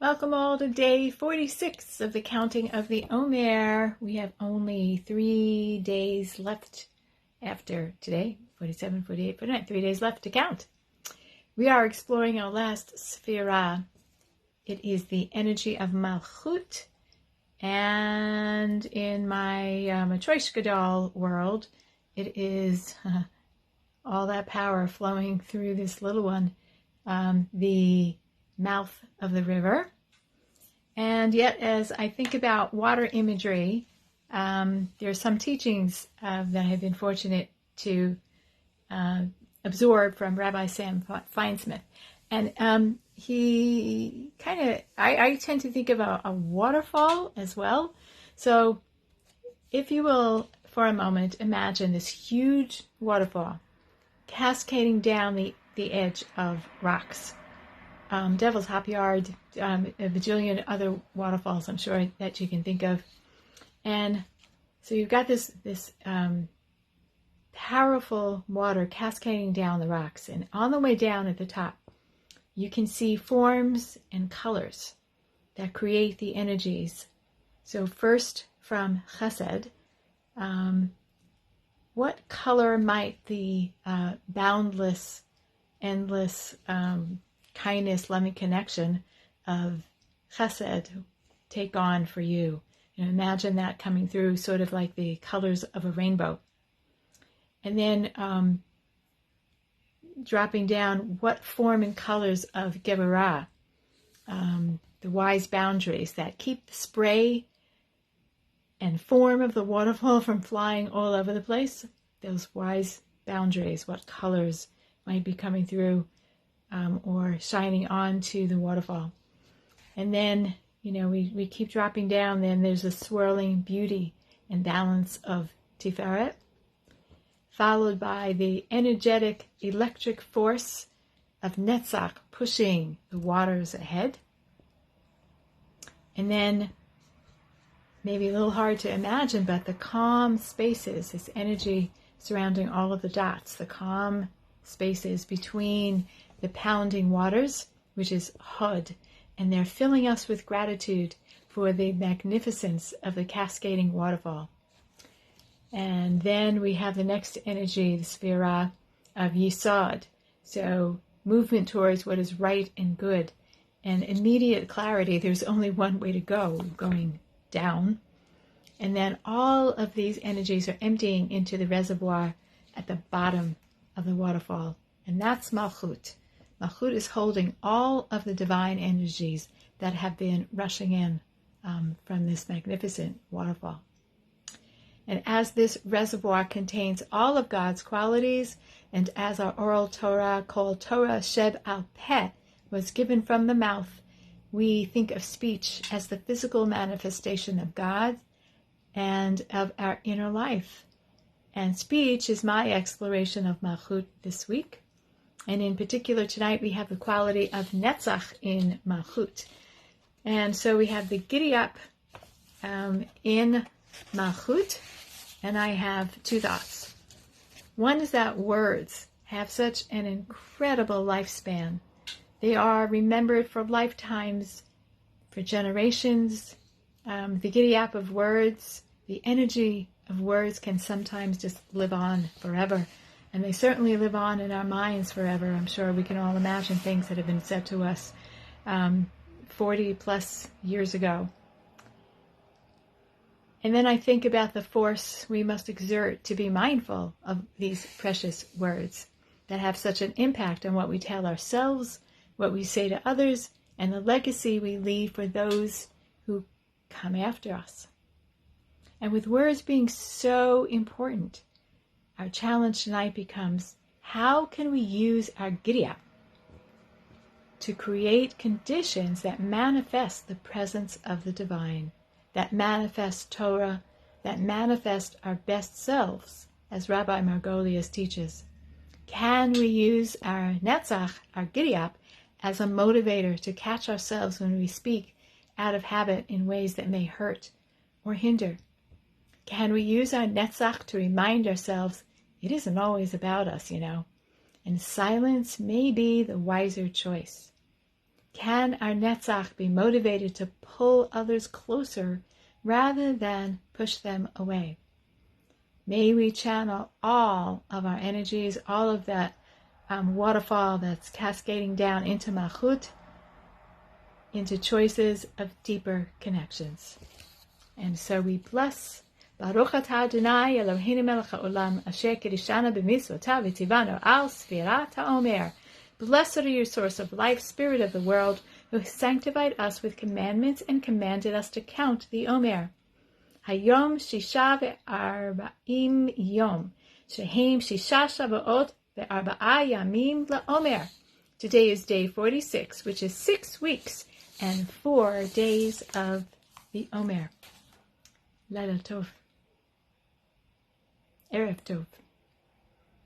Welcome all to day 46 of the counting of the Omer. We have only 3 days left after today, 47, 48, 49, 3 days left to count. We are exploring our last Sphira. It is the energy of Malchut, and in my Matryoshka Gadol world, it is all that power flowing through this little one, the mouth of the river. And yet, as I think about water imagery, there are some teachings that I have been fortunate to absorb from Rabbi Sam Feinsmith. And he I tend to think of a waterfall as well. So if you will, for a moment, imagine this huge waterfall cascading down the edge of rocks. Devil's Hop Yard, a bajillion other waterfalls I'm sure that you can think of. And so you've got this powerful water cascading down the rocks. And on the way down at the top, you can see forms and colors that create the energies. So first from Chesed, what color might the boundless, endless kindness, loving connection of Chesed take on for you? Imagine that coming through sort of like the colors of a rainbow. And then dropping down, what form and colors of Geburah, the wise boundaries that keep the spray and form of the waterfall from flying all over the place. Those wise boundaries, what colors might be coming through or shining onto the waterfall. And then, we keep dropping down. Then there's a swirling beauty and balance of Tiferet, followed by the energetic electric force of Netzach pushing the waters ahead. And then, maybe a little hard to imagine, but the calm spaces, this energy surrounding all of the dots, the calm spaces between the pounding waters, which is Hod, and they're filling us with gratitude for the magnificence of the cascading waterfall. And then we have the next energy, the Sphira of Yesod, so movement towards what is right and good, and immediate clarity. There's only one way to go, going down. And then all of these energies are emptying into the reservoir at the bottom of the waterfall, and that's Malchut. Malchut is holding all of the divine energies that have been rushing in from this magnificent waterfall. And as this reservoir contains all of God's qualities, and as our oral Torah, called Torah Sheb al Peh, was given from the mouth, we think of speech as the physical manifestation of God and of our inner life. And speech is my exploration of Malchut this week. And in particular, tonight we have the quality of Netzach in Malchut. And so we have the giddy up in Malchut, and I have two thoughts. One is that words have such an incredible lifespan. They are remembered for lifetimes, for generations. The giddy up of words, the energy of words can sometimes just live on forever. And they certainly live on in our minds forever. I'm sure we can all imagine things that have been said to us 40 plus years ago. And then I think about the force we must exert to be mindful of these precious words that have such an impact on what we tell ourselves, what we say to others, and the legacy we leave for those who come after us. And with words being so important, our challenge tonight becomes, how can we use our giddy-up to create conditions that manifest the presence of the divine, that manifest Torah, that manifest our best selves, as Rabbi Margolius teaches? Can we use our Netzach, our giddy-up, as a motivator to catch ourselves when we speak out of habit in ways that may hurt or hinder? Can we use our Netzach to remind ourselves it isn't always about us, and silence may be the wiser choice? Can our Netzach be motivated to pull others closer rather than push them away? May we channel all of our energies, all of that waterfall that's cascading down into Malchut, into choices of deeper connections. And so we bless Baruch atah Adonai Eloheinu melech haolam asher kirishanu b'mitzvotav v'tzivanu al sfirat ha'omer. Blessed are you, source of life, spirit of the world, who sanctified us with commandments and commanded us to count the Omer. Hayom shisha ve'arba'im yom, shehem shisha shavuot ve'arba'a yamim la'omer. Today is day 46, which is 6 weeks and 4 days of the Omer. Laila Tov. Erev Tov.